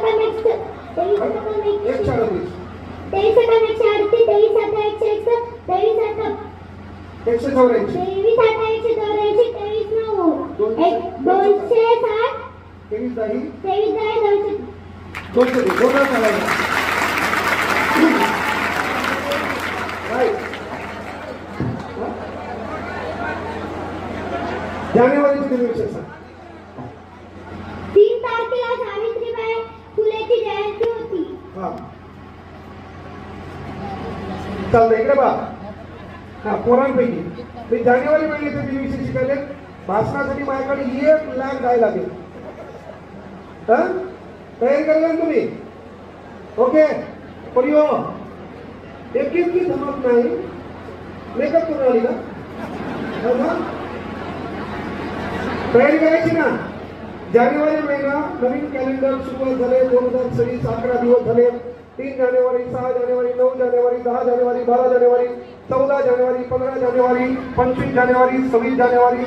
अठ्ठावन्न, 23 अठ्ठावन्न, 138, 23 अठ्ठावन्न, 138, 23 अठ्ठावन्न, 161, 23 अठ्ठावन्न, 184, 23 अठ्ठावन्न, 184, 23 9, 260, 23 दही, 23 10, 200. 200 जोरदार चालायचं. Right. हा? जानेवारीची दिनविशेष सांग. 3 तारखेला सावित्रीबाई फुलेची जयंती होती. हा चालतं इकडे बा. हा पोरांपैकी मी जानेवारी महिन्याचे दिनविशेष शिकायले. भाषणासाठी माझ्याकडे 1,00,000 गाय लागेल. हा तयारी करला ना तुम्ही? ओके पण यो एक जमत नाही. मेकअप करून आली का? हो ना? तयारी करायची ना. जानेवारी महिना नवीन कॅलेंडर सुरुवात झाले. 2026 11 दिवस झाले. 3 जानेवारी, 6 जानेवारी, 9 जानेवारी, 10 जानेवारी, 12 जानेवारी, 14 जानेवारी, 15 जानेवारी, 25 जानेवारी, 26 जानेवारी.